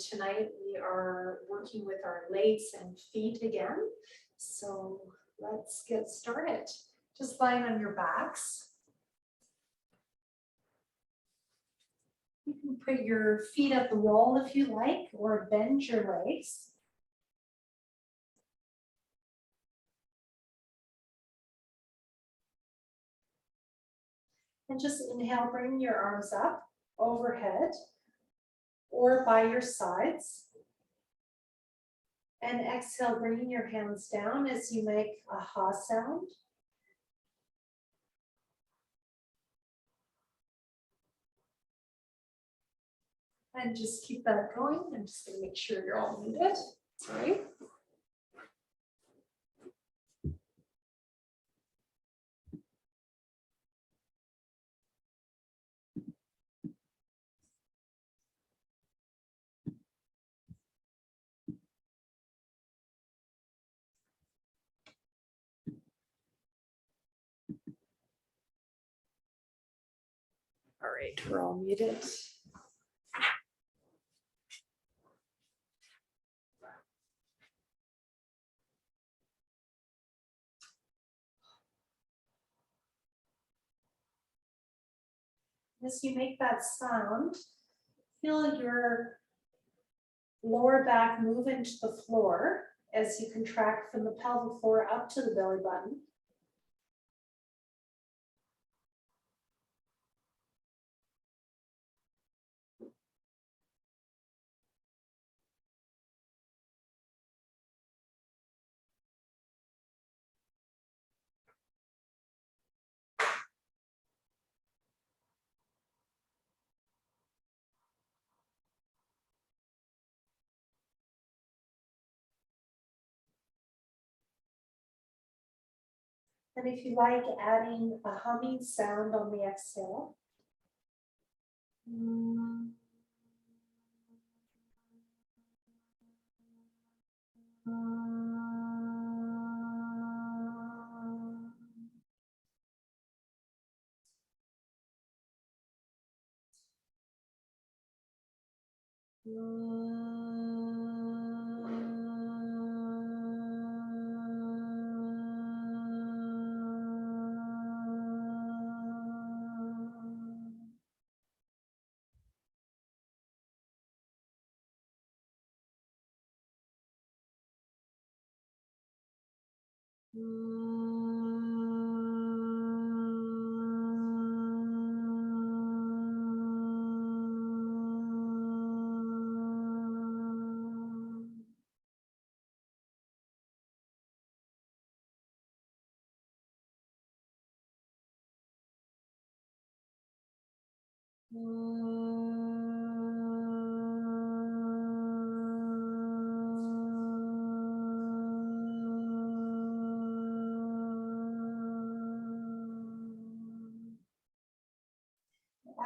tonight we are working with our legs and feet again. So let's get started. Just lying on your backs. You can put your feet at the wall if you like, or bend your legs. And just inhale, bring your arms up overhead or by your sides. And exhale, bringing your hands down as you make a ha sound. And just keep that going. I'm just going to make sure you're all muted. Sorry. All right, we're all muted. As you make that sound, feel your lower back move into the floor as you contract from the pelvic floor up to the belly button. And if you like, adding a humming sound on the exhale.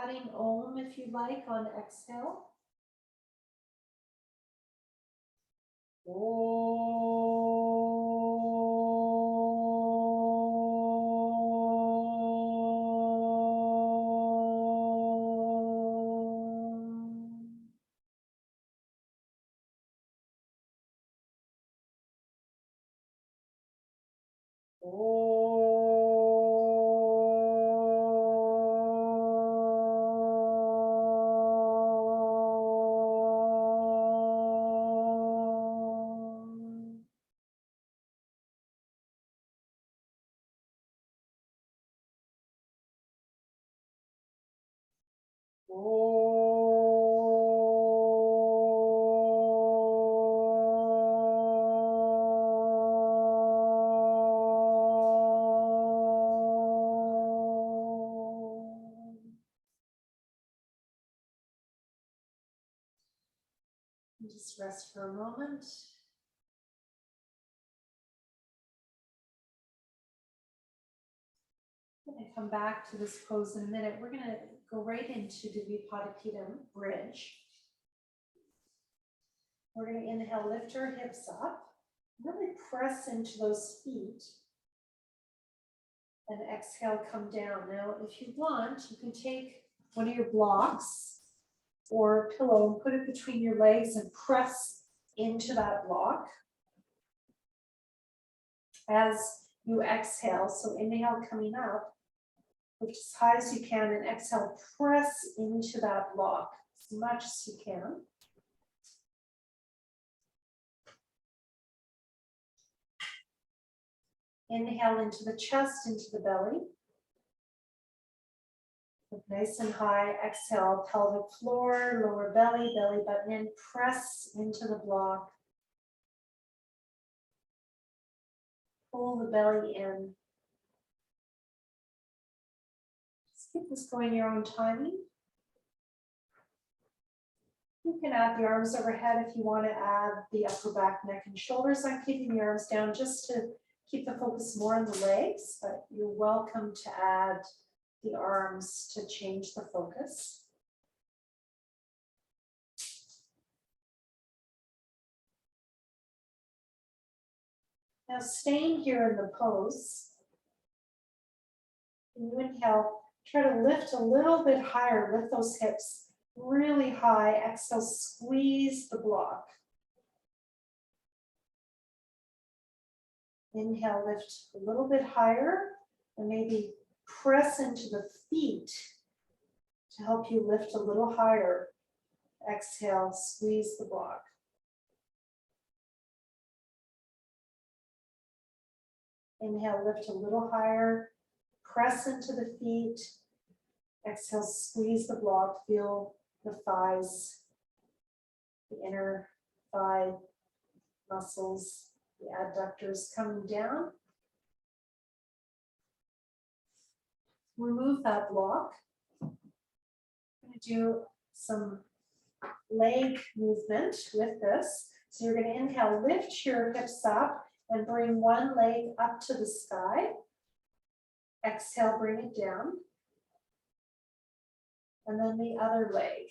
Adding Om if you like on exhale. Just rest for a moment. I'm going to come back to this pose in a minute. We're going to go right into the Pottapeda Bridge. We're going to inhale, lift our hips up, really press into those feet, and exhale, come down. Now, if you want, you can take one of your blocks or pillow and put it between your legs and press into that block. As you exhale, so inhale coming up, lift as high as you can, and exhale, press into that block as much as you can. Inhale into the chest, into the belly. Look nice and high. Exhale, pelvic floor, lower belly, belly button in. Press into the block. Pull the belly in. Just keep this going your own timing. You can add the arms overhead if you want to add the upper back, neck, and shoulders. I'm keeping the arms down just to keep the focus more on the legs, but you're welcome to add the arms to change the focus. Now staying here in the pose, when you inhale, try to lift a little bit higher, lift those hips really high. Exhale, squeeze the block. Inhale, lift a little bit higher and maybe press into the feet to help you lift a little higher. Exhale, squeeze the block. Inhale, lift a little higher, press into the feet. Exhale, squeeze the block, feel the thighs, the inner thigh muscles, the adductors coming down. Remove that block. I'm going to do some leg movement with this. So you're going to inhale, lift your hips up and bring one leg up to the sky. Exhale, bring it down. And then the other leg.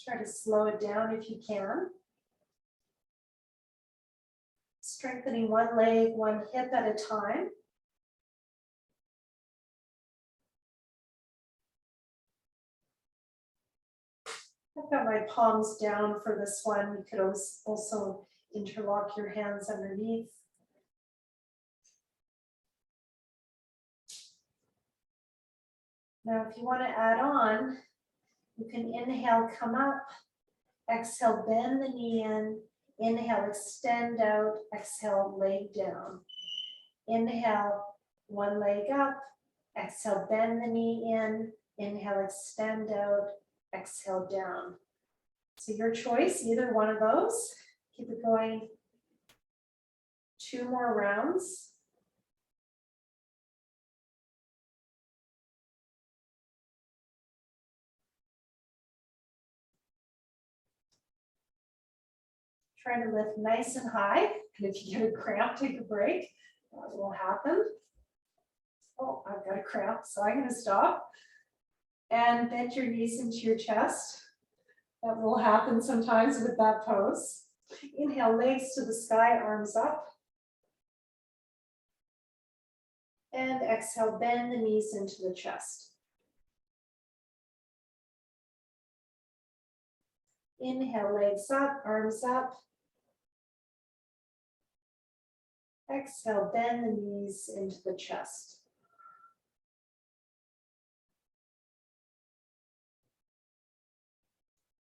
Try to slow it down if you can. Strengthening one leg, one hip at a time. I've got my palms down for this one. You could also interlock your hands underneath. Now, if you want to add on, you can inhale, come up, exhale, bend the knee in, inhale, extend out, exhale, leg down. Inhale, one leg up, exhale, bend the knee in, inhale, extend out, exhale, down. So your choice, either one of those. Keep it going. 2 more rounds. Try to lift nice and high. And if you get a cramp, take a break. That will happen. Oh, I've got a cramp, so I'm going to stop. And bend your knees into your chest. That will happen sometimes with that pose. Inhale, legs to the sky, arms up. And exhale, bend the knees into the chest. Inhale, legs up, arms up. Exhale, bend the knees into the chest.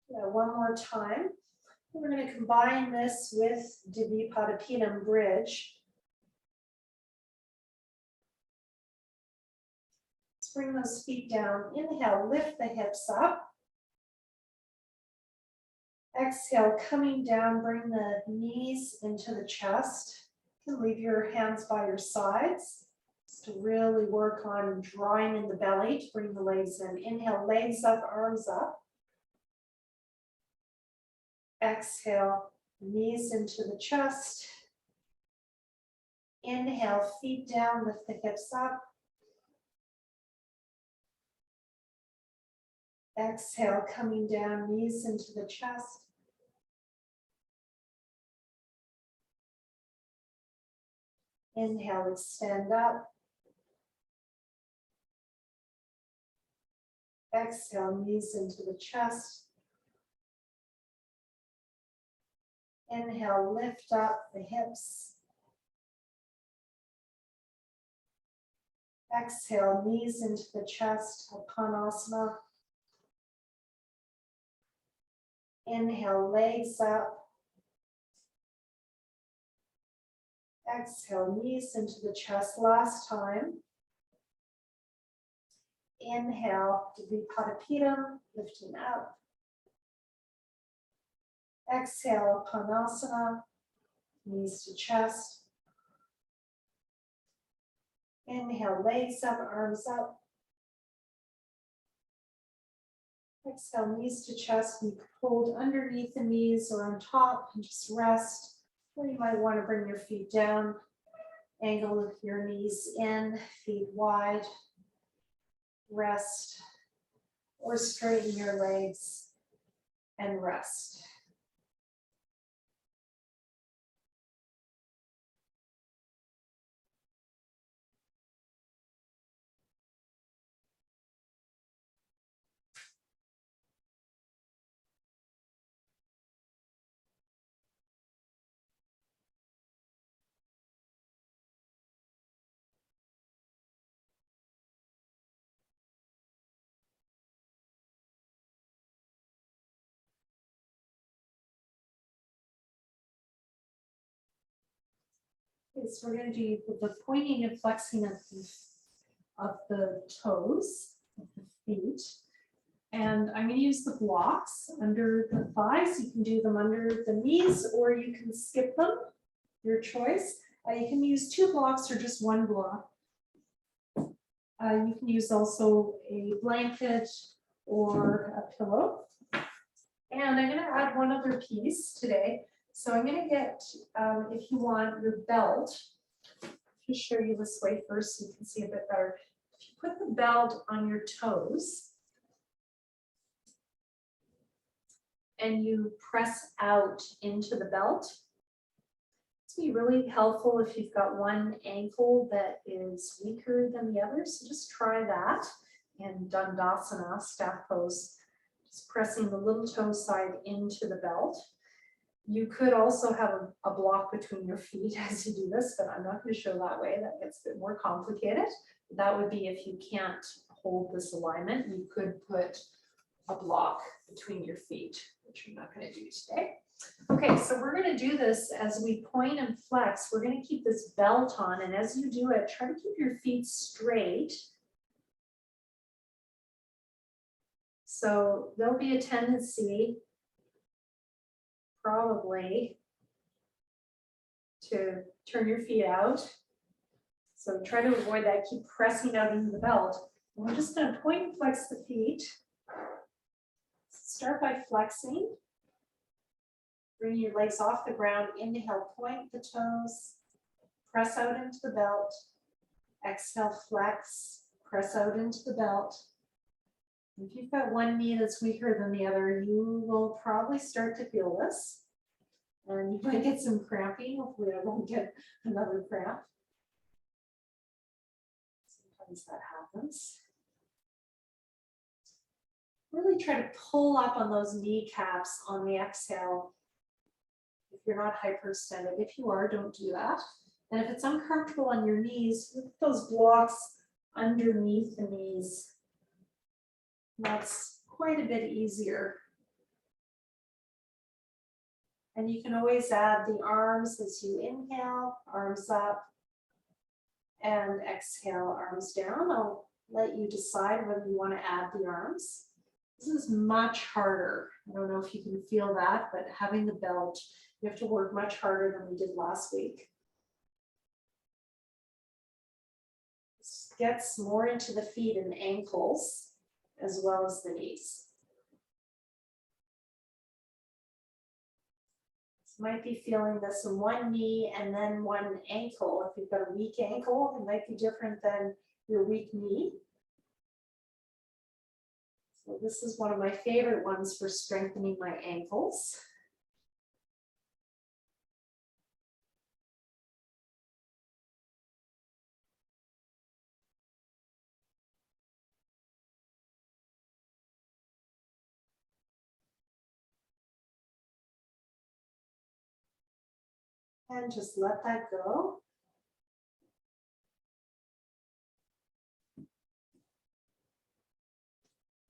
Yeah, one more time. We're going to combine this with the Pottapeda Bridge. Let's bring those feet down. Inhale, lift the hips up. Exhale, coming down, bring the knees into the chest. You can leave your hands by your sides just to really work on drawing in the belly to bring the legs in. Inhale, legs up, arms up. Exhale, knees into the chest. Inhale, feet down, lift the hips up. Exhale, coming down, knees into the chest. Inhale, extend up. Exhale, knees into the chest. Inhale, lift up the hips. Exhale, knees into the chest, asana. Inhale, legs up. Exhale, knees into the chest. Last time. Inhale to be Pottapeda, lifting up. Exhale, asana, knees to chest. Inhale, legs up, arms up. Exhale, knees to chest. You can hold underneath the knees or on top and just rest. Or you might want to bring your feet down. Angle your knees in, feet wide. Rest. Or straighten your legs and rest. Okay, so we're going to do the pointing and flexing of the toes, of the feet. And I'm going to use the blocks under the thighs. You can do them under the knees or you can skip them, your choice. You can use 2 blocks or just 1 block. You can use also a blanket or a pillow. And I'm going to add one other piece today. So I'm going to get, if you want your belt, to show you this way first so you can see a bit better. If you put the belt on your toes and you press out into the belt, it's be really helpful if you've got one ankle that is weaker than the other. So just try that in Dandasana, staff pose, just pressing the little toe side into the belt. You could also have a block between your feet as you do this, but I'm not going to show that way. That gets a bit more complicated. That would be if you can't hold this alignment, you could put a block between your feet, which I'm not going to do today. Okay, so we're going to do this as we point and flex. We're going to keep this belt on, and as you do it, try to keep your feet straight. So there'll be a tendency probably to turn your feet out. So try to avoid that, keep pressing out into the belt. And we're just going to point and flex the feet. Start by flexing. Bring your legs off the ground. Inhale, point the toes. Press out into the belt. Exhale, flex. Press out into the belt. If you've got one knee that's weaker than the other, you will probably start to feel this. And you might get some cramping. Hopefully I won't get another cramp. Sometimes that happens. Really try to pull up on those kneecaps on the exhale. If you're not hyperextended, if you are, don't do that. And if it's uncomfortable on your knees, put those blocks underneath the knees. That's quite a bit easier. And you can always add the arms as you inhale, arms up, and exhale, arms down. I'll let you decide whether you want to add the arms. This is much harder. I don't know if you can feel that, but having the belt, you have to work much harder than we did last week. This gets more into the feet and ankles as well as the knees. You might be feeling this in one knee and then one ankle. If you've got a weak ankle, it might be different than your weak knee. So this is one of my favorite ones for strengthening my ankles. And just let that go.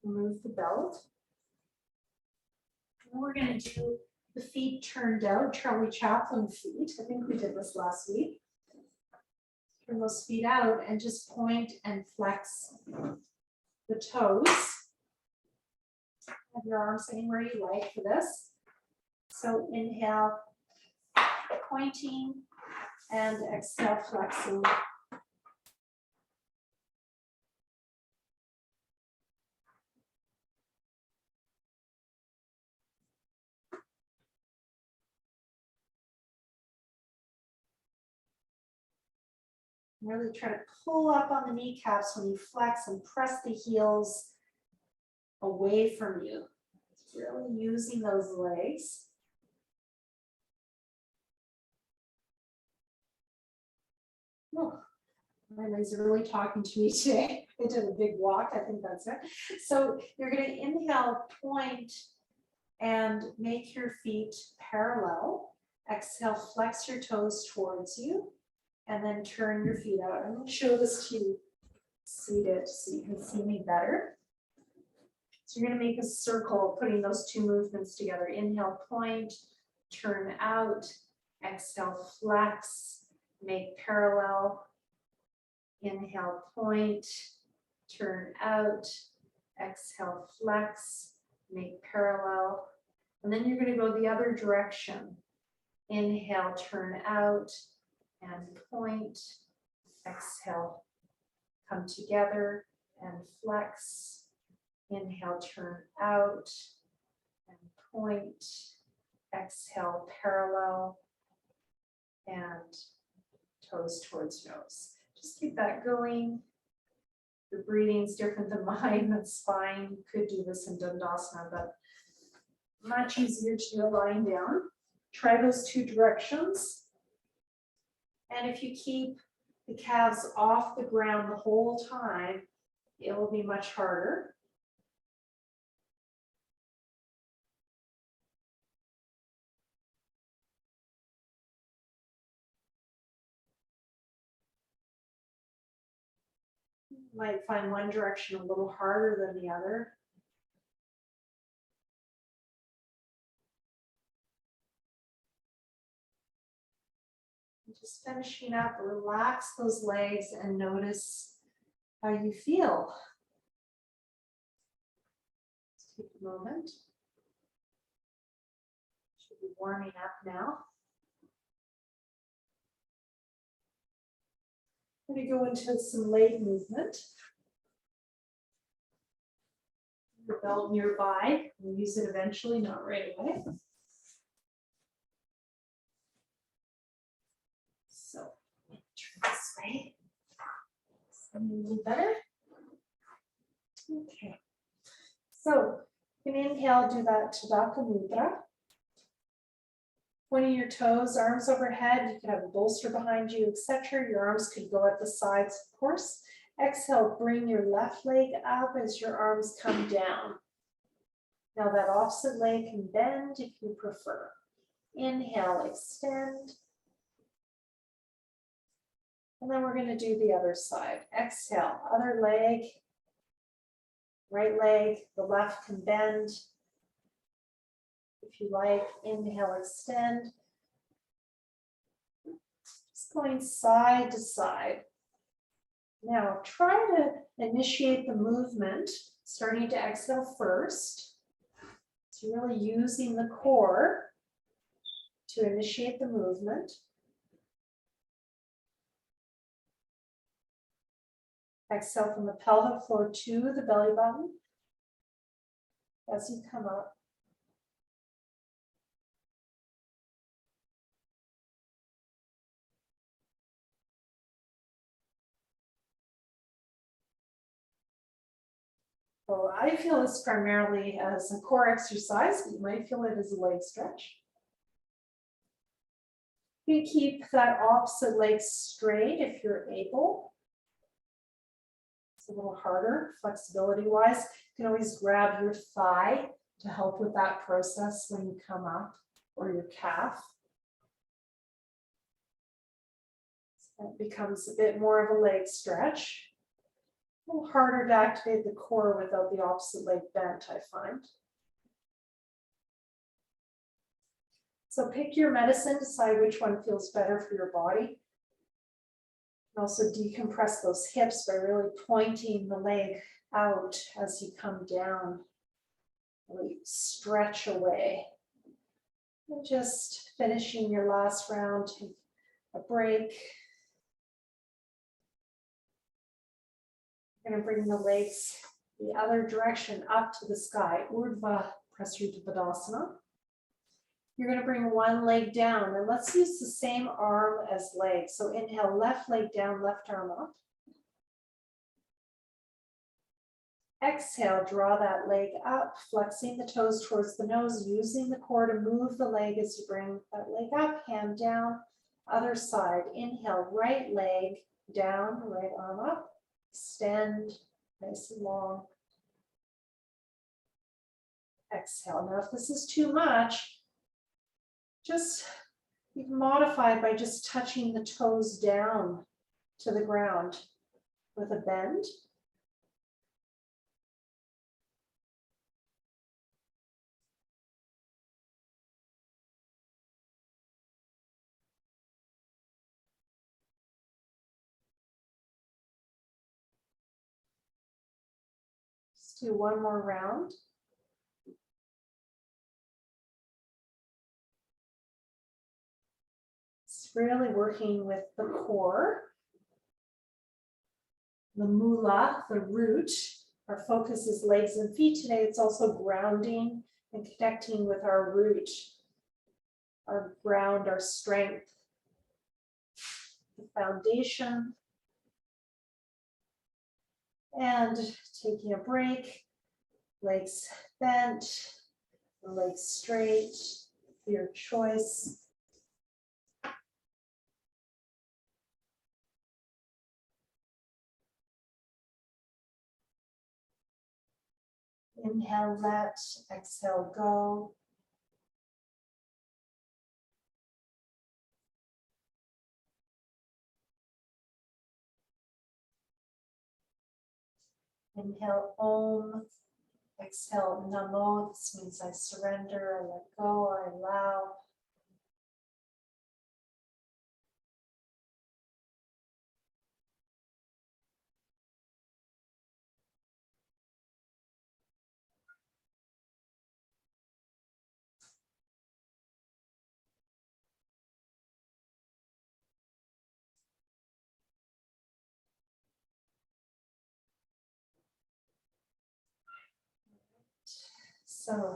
Remove the belt. And we're going to do the feet turned out, Charlie Chaplin feet. I think we did this last week. Turn those feet out and just point and flex the toes. Have your arms anywhere you like for this. So inhale, pointing, and exhale, flexing. Really try to pull up on the kneecaps when you flex and press the heels away from you. Really using those legs. Oh, my legs are really talking to me today. I did a big walk, I think that's it. So you're going to inhale, point, and make your feet parallel. Exhale, flex your toes towards you, and then turn your feet out. I'm going to show this to you seated so you can see me better. So you're going to make a circle, putting those two movements together. Inhale, point, turn out. Exhale, flex, make parallel. Inhale, point, turn out. Exhale, flex, make parallel. And then you're going to go the other direction. Inhale, turn out, and point. Exhale, come together and flex. Inhale, turn out and point. Exhale, parallel and toes towards nose. Just keep that going. Your breathing's different than mine, that's fine. You could do this in Dandasana, but much easier to do lying down. Try those two directions. And if you keep the calves off the ground the whole time, it will be much harder. Might find one direction a little harder than the other. Just finishing up, relax those legs and notice how you feel. Just take a moment. Should be warming up now. I'm going to go into some leg movement. The belt nearby. We'll use it eventually, not right away. So, turn this way. A little better. Okay. So, you can inhale, do that Tadaka Mudra. Pointing your toes, arms overhead. You can have a bolster behind you, etc. Your arms could go at the sides, of course. Exhale, bring your left leg up as your arms come down. Now that opposite leg can bend if you prefer. Inhale, extend. And then we're going to do the other side. Exhale, other leg, right leg, the left can bend. If you like, inhale, extend. Just going side to side. Now try to initiate the movement, starting to exhale first. So you're really using the core to initiate the movement. Exhale from the pelvic floor to the belly button as you come up. Well, I feel this primarily as a core exercise, but you might feel it as a leg stretch. You keep that opposite leg straight if you're able. It's a little harder flexibility-wise. You can always grab your thigh to help with that process when you come up, or your calf. So that becomes a bit more of a leg stretch. A little harder to activate the core without the opposite leg bent, I find. So pick your medicine, decide which one feels better for your body. And also decompress those hips by really pointing the leg out as you come down. Really stretch away. And just finishing your last round, take a break. You're going to bring the legs the other direction up to the sky, Urdhva Prasarita. You're going to bring one leg down, and let's use the same arm as leg. So inhale, left leg down, left arm up. Exhale, draw that leg up, flexing the toes towards the nose, using the core to move the leg as you bring that leg up, hand down, other side. Inhale, right leg down, right arm up. Extend, nice and long. Exhale. Now, if this is too much, just you can modify by just touching the toes down to the ground with a bend. Just do one more round. It's really working with the core. The mula, the root. Our focus is legs and feet today. It's also grounding and connecting with our root, our ground, our strength, the foundation. And taking a break, legs bent, legs straight, your choice. Inhale, let, exhale, go. Inhale, Om. Exhale, Namo. This means I surrender, I let go, I allow. So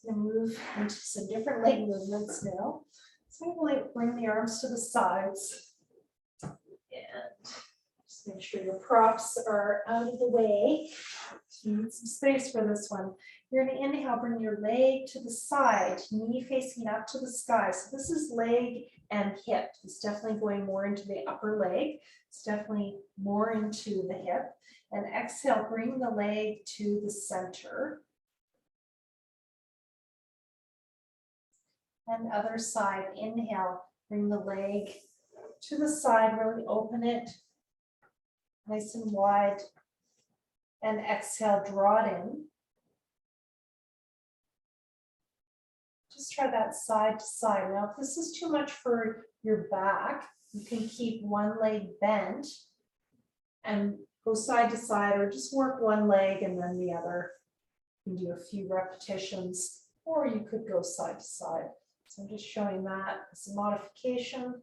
I'm going to move into some different leg movements now. So I'm going to bring the arms to the sides and just make sure your props are out of the way. You need some space for this one. You're going to inhale, bring your leg to the side, knee facing up to the sky. So this is leg and hip. It's definitely going more into the upper leg. It's definitely more into the hip. And exhale, bring the leg to the center. And other side, inhale, bring the leg to the side, really open it nice and wide. And exhale, draw it in. Just try that side to side. Now, if this is too much for your back, you can keep one leg bent and go side to side, or just work one leg and then the other. You can do a few repetitions, or you could go side to side. So I'm just showing that as a modification.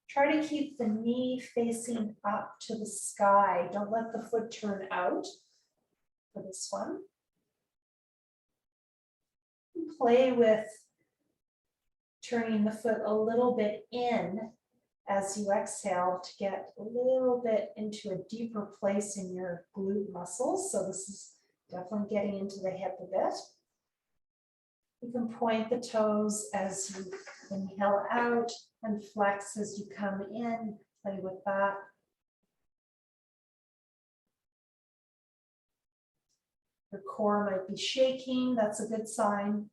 Try to keep the knee facing up to the sky. Don't let the foot turn out for this one. Play with turning the foot a little bit in as you exhale to get a little bit into a deeper place in your glute muscles. So this is definitely getting into the hip a bit. You can point the toes as you inhale out and flex as you come in. Play with that. Your core might be shaking. That's a good sign.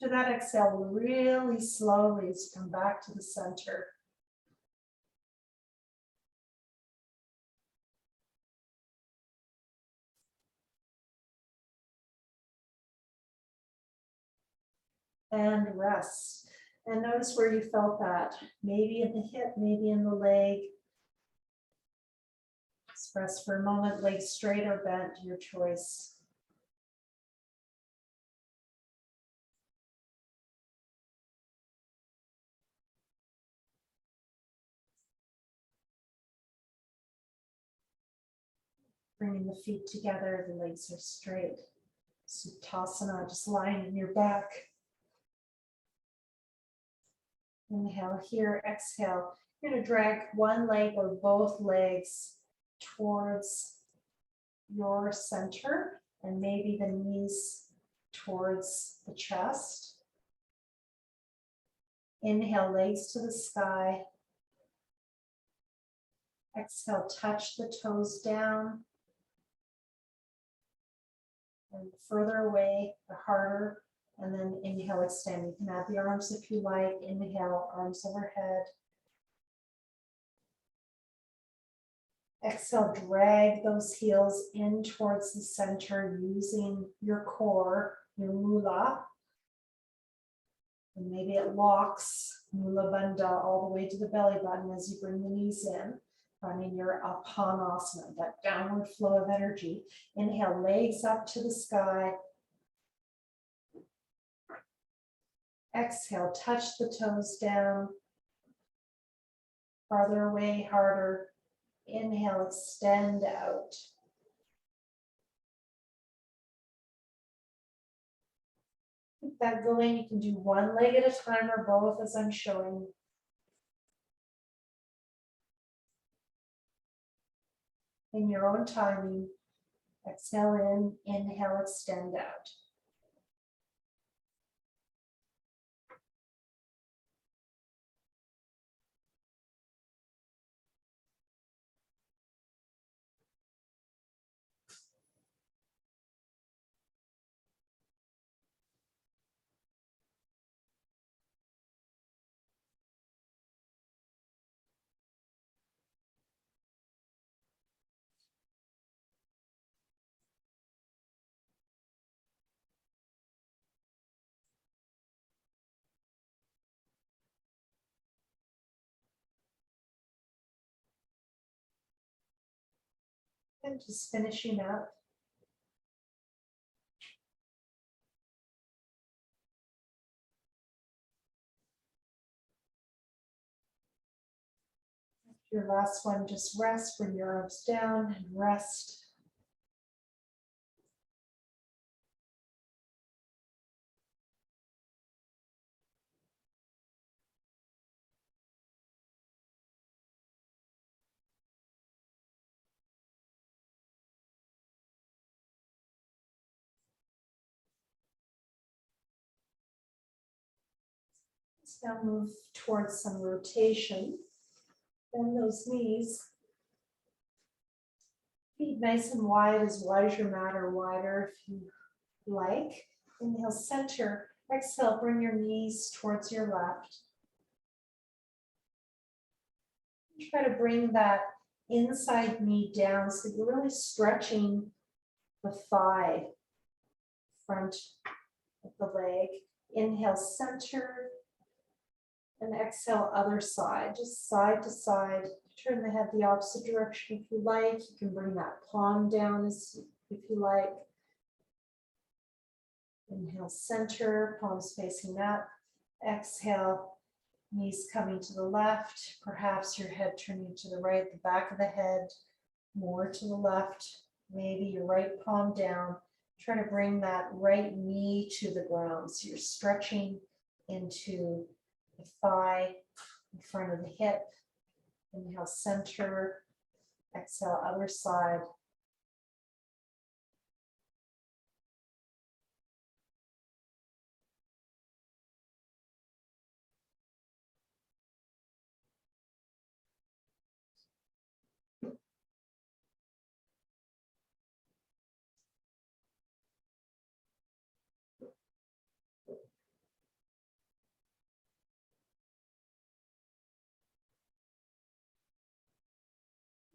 After that exhale, really slowly as you come back to the center. And rest. And notice where you felt that. Maybe in the hip, maybe in the leg. Just rest for a moment, legs straight or bent, your choice. Bringing the feet together, the legs are straight. Sutasana, just lying in your back. Inhale here, exhale. You're going to drag one leg or both legs towards your center and maybe the knees towards the chest. Inhale, legs to the sky. Exhale, touch the toes down. And further away, the harder. And then inhale, extend. You can add the arms if you like. Inhale, arms overhead. Exhale, drag those heels in towards the center using your core, your mula. And maybe it locks mula bandha all the way to the belly button as you bring the knees in, finding your asana, that downward flow of energy. Inhale, legs up to the sky. Exhale, touch the toes down. Farther away, harder. Inhale, extend out. Keep that going. You can do one leg at a time or both as I'm showing. In your own timing. Exhale in, inhale, extend out. And just finishing up. Your last one, just rest, bring your arms down and rest. Let's now move towards some rotation. Bend those knees. Feet nice and wide as your mat or wider if you like. Inhale, center. Exhale, bring your knees towards your left. Try to bring that inside knee down so you're really stretching the thigh, front of the leg. Inhale, center. And exhale, other side, just side to side. Turn the head the opposite direction if you like. You can bring that palm down if you like. Inhale, center, palms facing up. Exhale, knees coming to the left. Perhaps your head turning to the right, the back of the head more to the left. Maybe your right palm down. Try to bring that right knee to the ground. So you're stretching into the thigh in front of the hip. Inhale, center. Exhale, other side.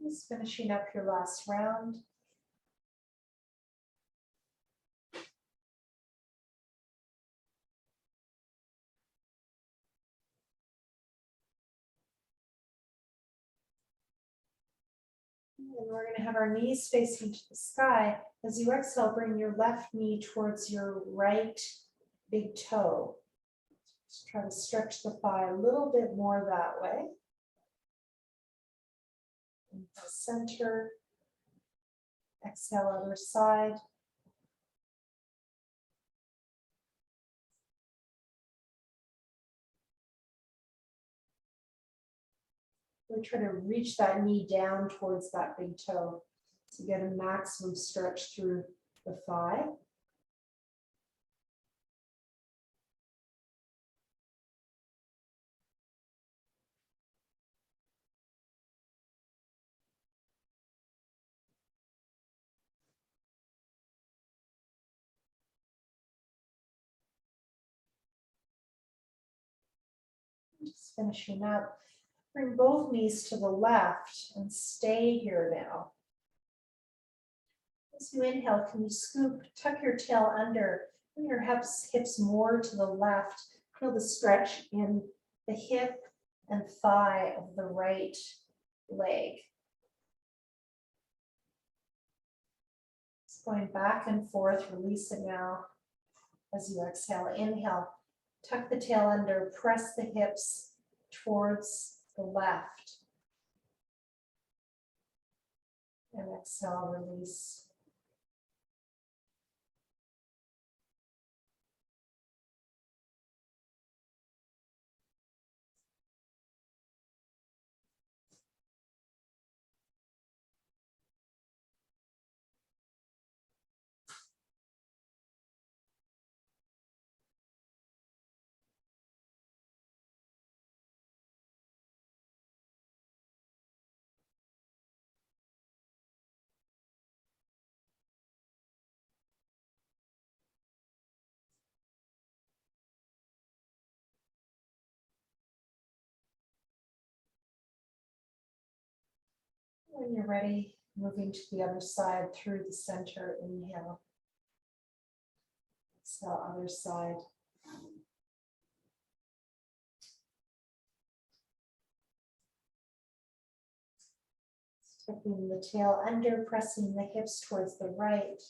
Just finishing up your last round. And we're going to have our knees facing to the sky. As you exhale, bring your left knee towards your right big toe. Just try to stretch the thigh a little bit more that way. Inhale, center. Exhale, other side. We try to reach that knee down towards that big toe to get a maximum stretch through the thigh. Just finishing up. Bring both knees to the left and stay here now. As you inhale, can you scoop, tuck your tail under, bring your hips more to the left. Feel the stretch in the hip and thigh of the right leg. Just going back and forth, releasing now as you exhale. Inhale, tuck the tail under, press the hips towards the left. And exhale, release. When you're ready, moving to the other side through the center, inhale. Exhale, other side. Tucking the tail under, pressing the hips towards the right.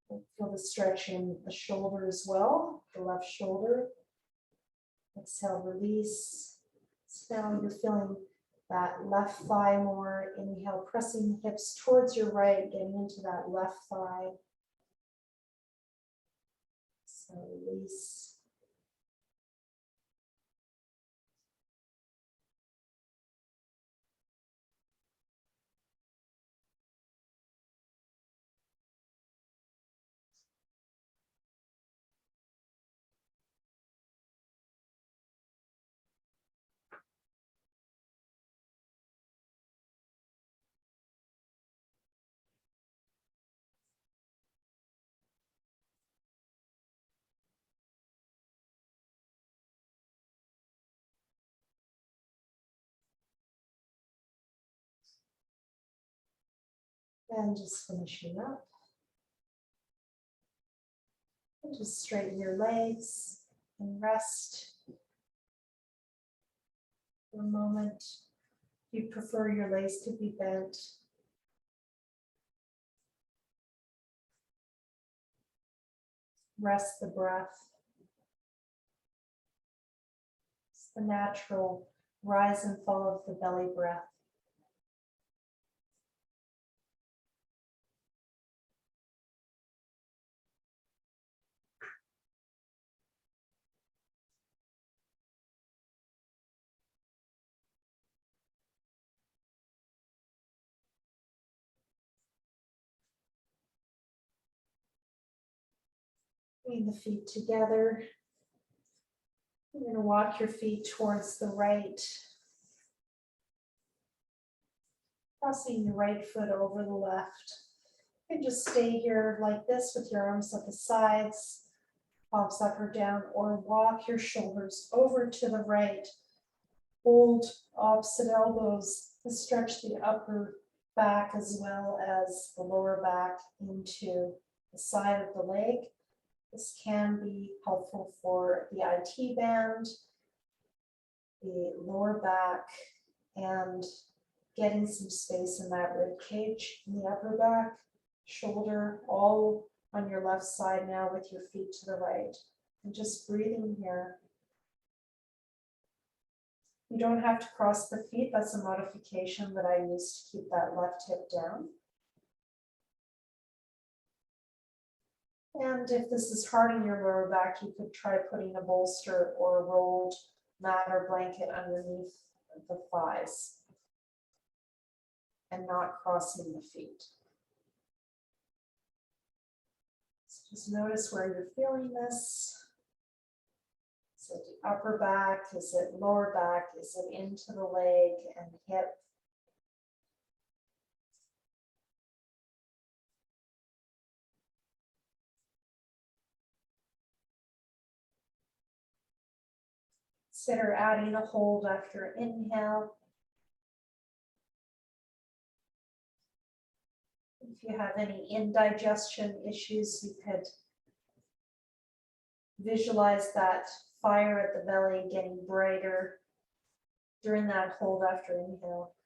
Feel the stretch in the shoulder as well, the left shoulder. Exhale, release. So now you're feeling that left thigh more. Inhale, pressing the hips towards your right, getting into that left thigh. So release. And just finishing up. And just straighten your legs and rest for a moment. If you prefer your legs to be bent. Rest the breath. It's the natural rise and fall of the belly breath. Bring the feet together. You're going to walk your feet towards the right, crossing your right foot over the left. You can just stay here like this with your arms at the sides, palms up or down, or walk your shoulders over to the right. Hold opposite elbows to stretch the upper back as well as the lower back into the side of the leg. This can be helpful for the IT band, the lower back, and getting some space in that rib cage in the upper back, shoulder, all on your left side now with your feet to the right. And just breathing here. You don't have to cross the feet. That's a modification that I use to keep that left hip down. And if this is hard on your lower back, you could try putting a bolster or a rolled mat or blanket underneath the thighs and not crossing the feet. So just notice where you're feeling this. Is it the upper back? Is it lower back? Is it into the leg and hip? Consider adding a hold after inhale. If you have any indigestion issues, you could visualize that fire at the belly getting brighter during that hold after inhale.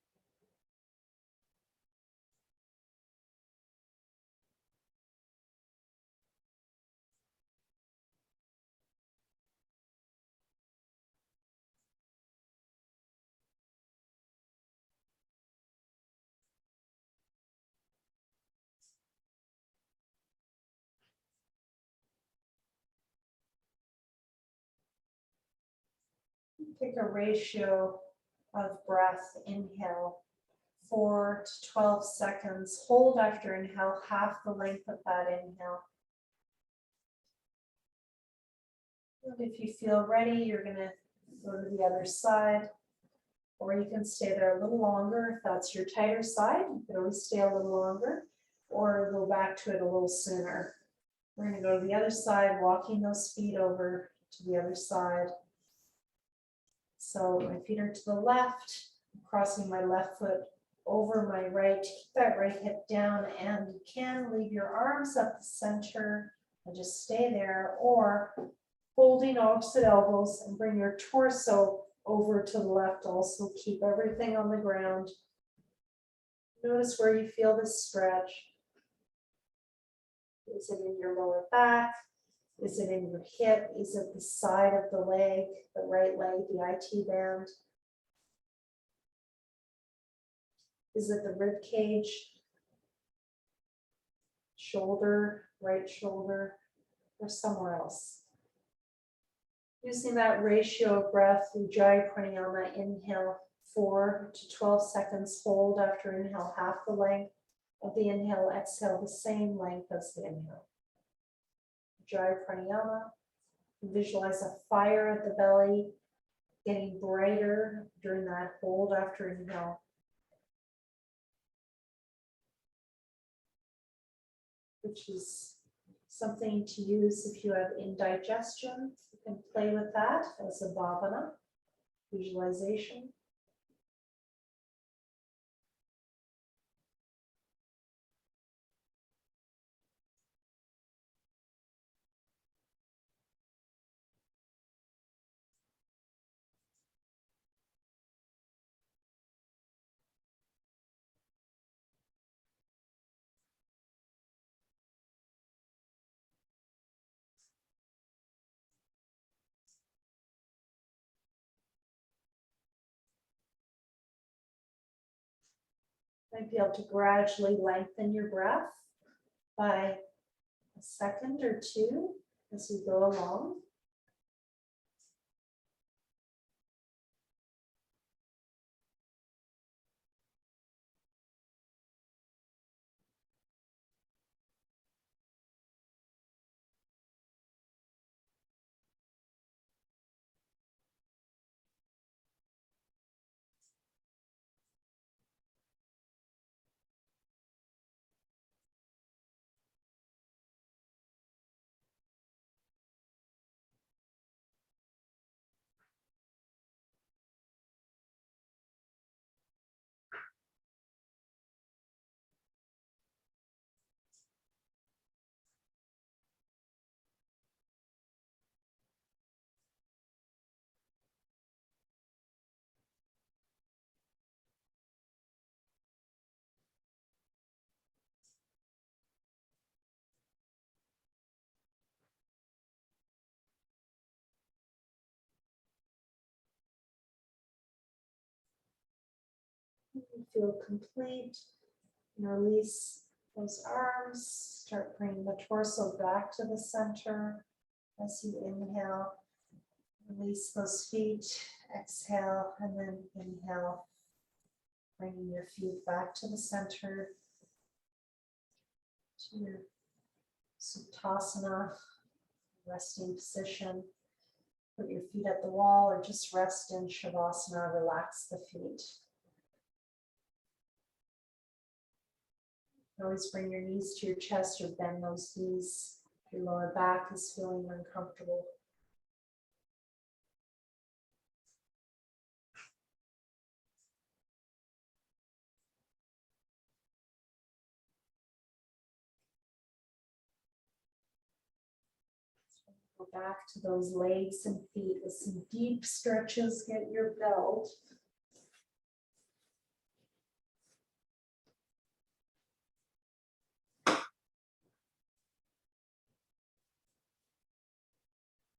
Pick a ratio of breath, inhale, 4 to 12 seconds. Hold after inhale, half the length of that inhale. And if you feel ready, you're going to go to the other side, or you can stay there a little longer. If that's your tighter side, you can always stay a little longer, or go back to it a little sooner. We're going to go to the other side, walking those feet over to the other side. So my feet are to the left, I'm crossing my left foot over my right, keep that right hip down, and you can leave your arms up the center and just stay there, or holding opposite elbows and bring your torso over to the left. Also keep everything on the ground. Notice where you feel this stretch. Is it in your lower back? Is it in your hip? Is it the side of the leg, the right leg, the IT band? Is it the rib cage? Shoulder, right shoulder, or somewhere else? Using that ratio of breath, Ujjayi Pranayama, inhale 4 to 12 seconds, hold after inhale, half the length of the inhale, exhale the same length as the inhale. Ujjayi Pranayama, visualize a fire at the belly, getting brighter during that hold after inhale. Which is something to use if you have indigestion. You can play with that as a bhavana, visualization. Might be able to gradually lengthen your breath by a second or two as we go along. Feel complete. And release those arms. Start bringing the torso back to the center as you inhale. Release those feet. Exhale and then inhale. Bringing your feet back to the center. To your Sutasana, resting position. Put your feet at the wall or just rest in Shavasana. Relax the feet. Always bring your knees to your chest or bend those knees if your lower back is feeling uncomfortable. Go back to those legs and feet with some deep stretches. Get your belt.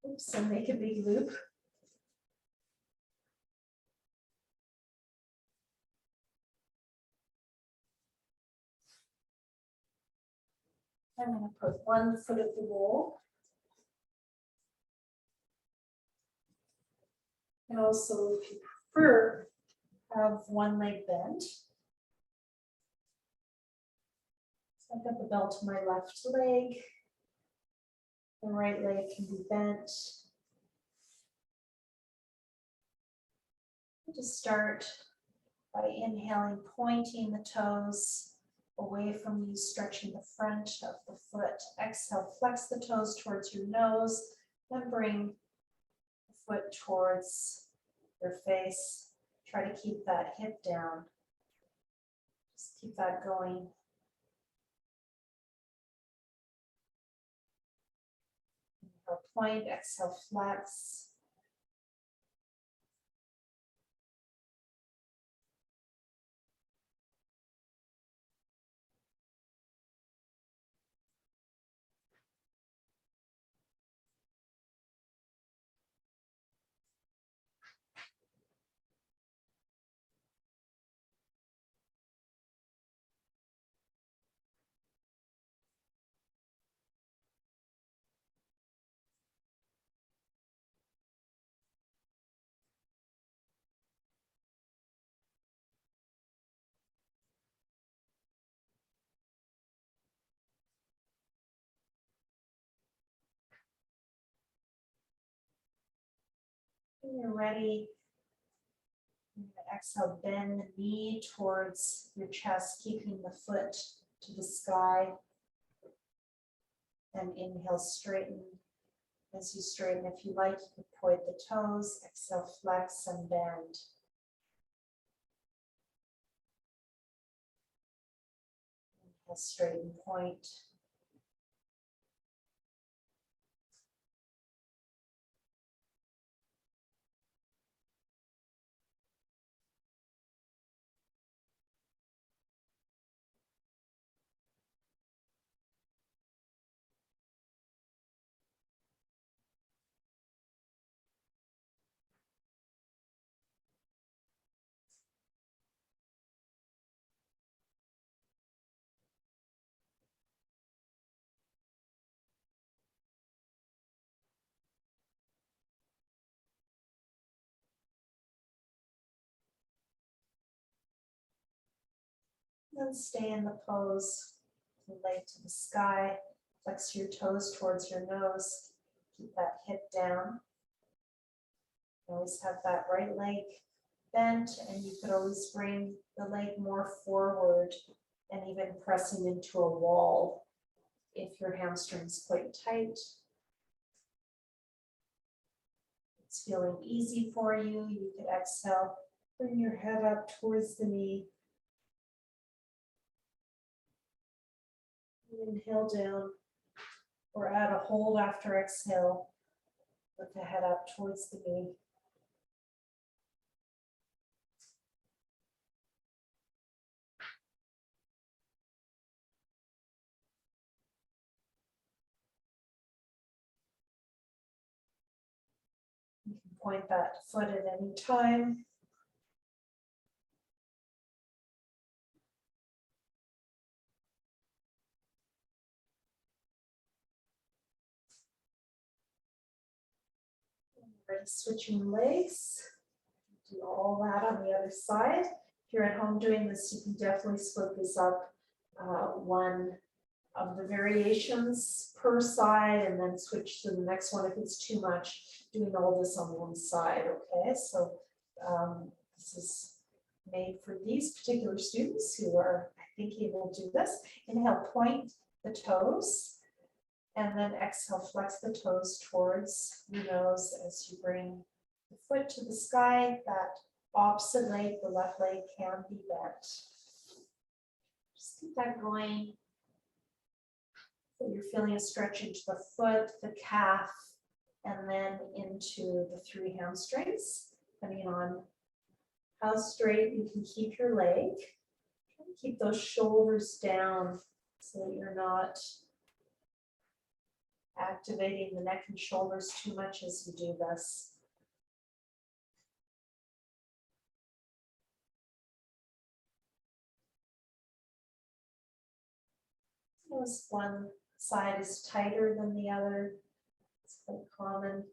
Oops, and make a big loop. I'm going to put one foot at the wall. And also, if you prefer, have one leg bent. So I've got the belt on my left leg. The right leg can be bent. Just start by inhaling, pointing the toes away from you, stretching the front of the foot. Exhale, flex the toes towards your nose, then bring the foot towards your face. Try to keep that hip down. Just keep that going. Inhale, point, exhale, flex. When you're ready, exhale, bend the knee towards your chest, keeping the foot to the sky. And inhale, straighten. As you straighten, if you like, you can point the toes. Exhale, flex and bend. Inhale, straighten, point. And stay in the pose, leg to the sky, flex your toes towards your nose, keep that hip down. Always have that right leg bent, and you could always bring the leg more forward and even pressing into a wall if your hamstring's quite tight. It's feeling easy for you. You could exhale, bring your head up towards the knee. Inhale down, or add a hold after exhale with the head up towards the knee. You can point that foot at any time. Ready, switching legs. Do all that on the other side. If you're at home doing this, you can definitely split this up one of the variations per side and then switch to the next one if it's too much doing all this on one side, okay? So this is made for these particular students who are, I think, able to do this. Inhale, point the toes, and then exhale, flex the toes towards your nose as you bring the foot to the sky. That opposite leg, the left leg, can be bent. Just keep that going. So you're feeling a stretch into the foot, the calf, and then into the three hamstrings, depending on how straight you can keep your leg. Try to keep those shoulders down so that you're not activating the neck and shoulders too much as you do this. Notice one side is tighter than the other. It's quite common.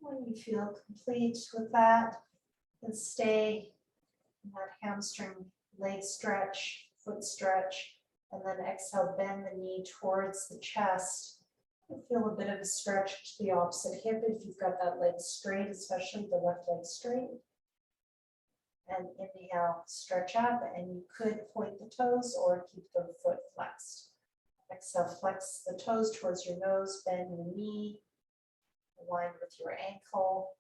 When you feel complete with that, then stay in that hamstring leg stretch, foot stretch, and then exhale, bend the knee towards the chest. You feel a bit of a stretch to the opposite hip if you've got that leg straight, especially the left leg straight. And inhale, stretch up, and you could point the toes or keep the foot flexed. Exhale, flex the toes towards your nose, bend your knee, align with your ankle.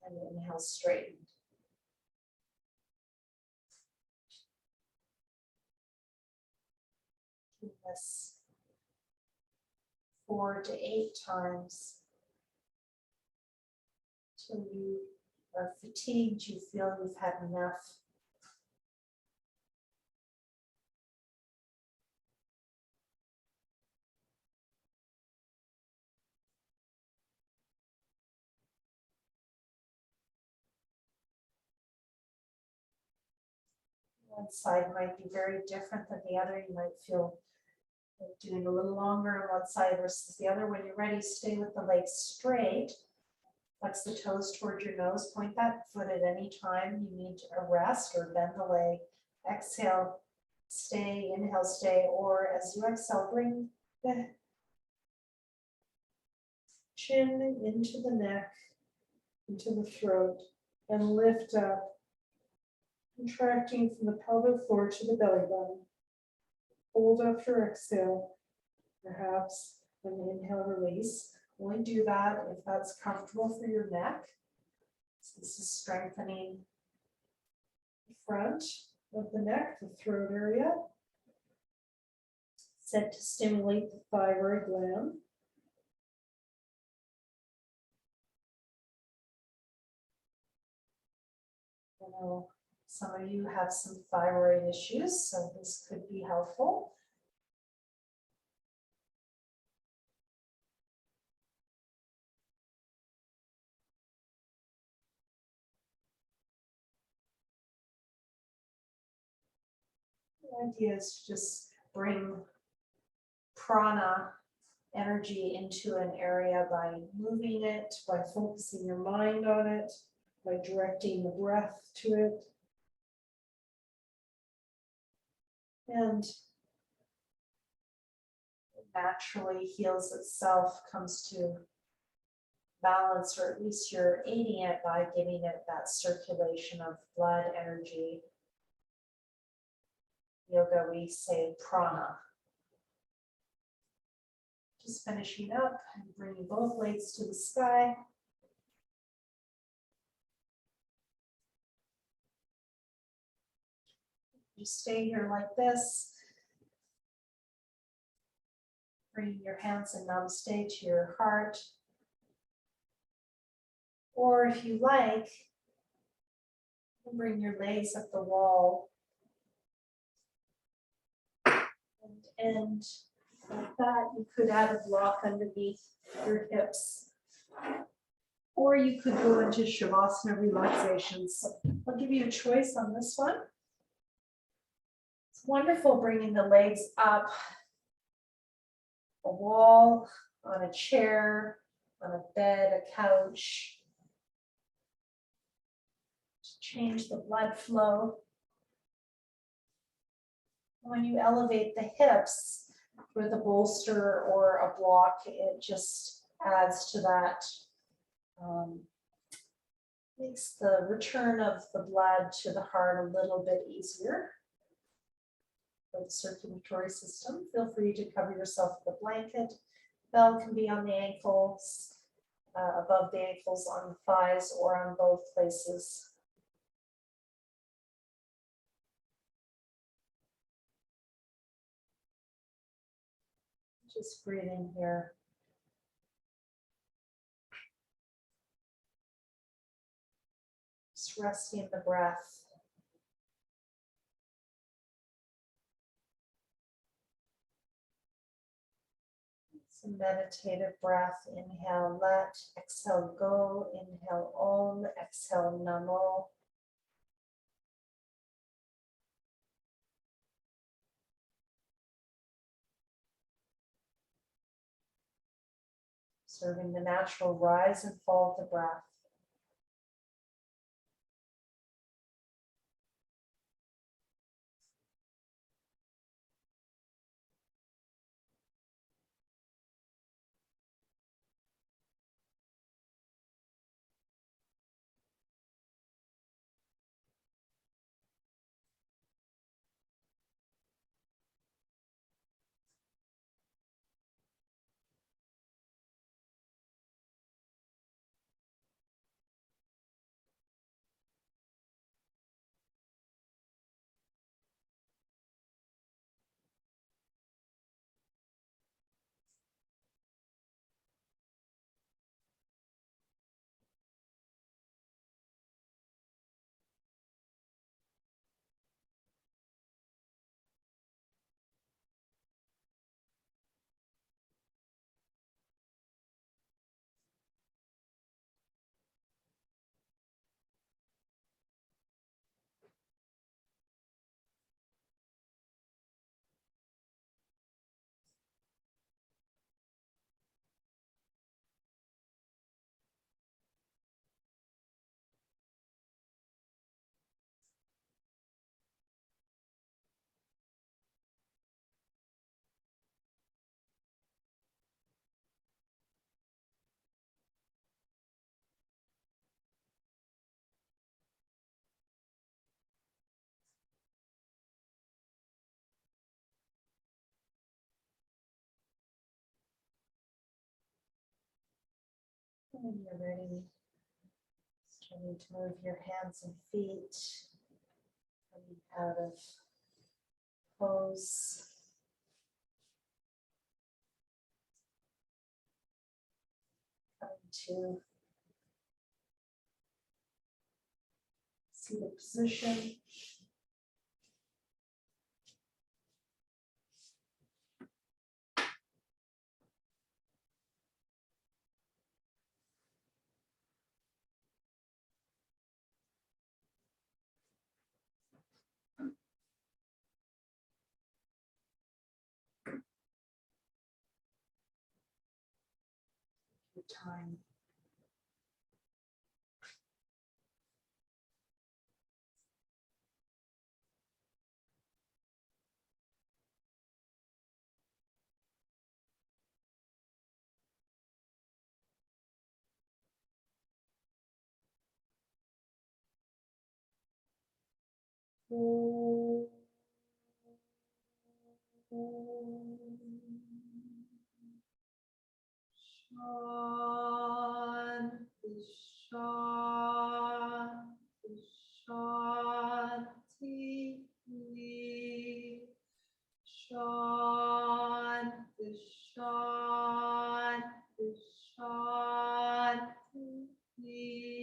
And inhale, straighten. Do this 4 to 8 times till you are fatigued, you feel you've had enough. One side might be very different than the other. You might feel like doing a little longer on one side versus the other. When you're ready, stay with the legs straight. Flex the toes toward your nose. Point that foot at any time you need a rest or bend the leg. Exhale, stay, inhale, stay, or as you exhale, bring the chin into the neck, into the throat, and lift up, contracting from the pelvic floor to the belly button. Hold after exhale, perhaps an inhale, release. Only do that if that's comfortable for your neck. So this is strengthening the front of the neck, the throat area. said to stimulate the thyroid gland. I know some of you have some thyroid issues, so this could be helpful. The idea is to just bring prana energy into an area by moving it, by focusing your mind on it, by directing the breath to it. And it naturally heals itself, comes to balance, or at least you're aiding it by giving it that circulation of blood energy. Yoga, we say prana. Just finishing up and bringing both legs to the sky. You stay here like this. Bringing your hands in namaste to your heart. Or if you like, bring your legs up the wall. And like that, you could add a block underneath your hips. Or you could go into Shavasana relaxation. So I'll give you a choice on this one. It's wonderful bringing the legs up a wall, on a chair, on a bed, a couch. To change the blood flow. When you elevate the hips with a bolster or a block, it just adds to that, makes the return of the blood to the heart a little bit easier for the circulatory system. Feel free to cover yourself with a blanket. Bell can be on the ankles, above the ankles, on the thighs, or on both places. Just breathing here. Just resting the breath. It's a meditative breath. Inhale, let. Exhale, go. Inhale, om. Exhale, namo. Observing the natural rise and fall of the breath. When you're ready, starting to move your hands and feet, coming out of pose. Coming to seated position. Your time. Shanti, shanti, shanti, shanti, shanti, shanti,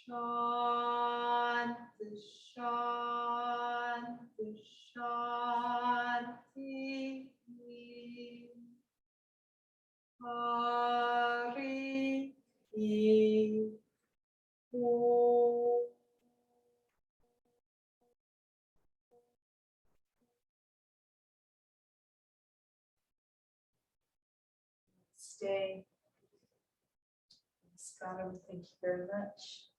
shanti, shanti, shanti. Hari Om. Stay. Scott, thank you very much.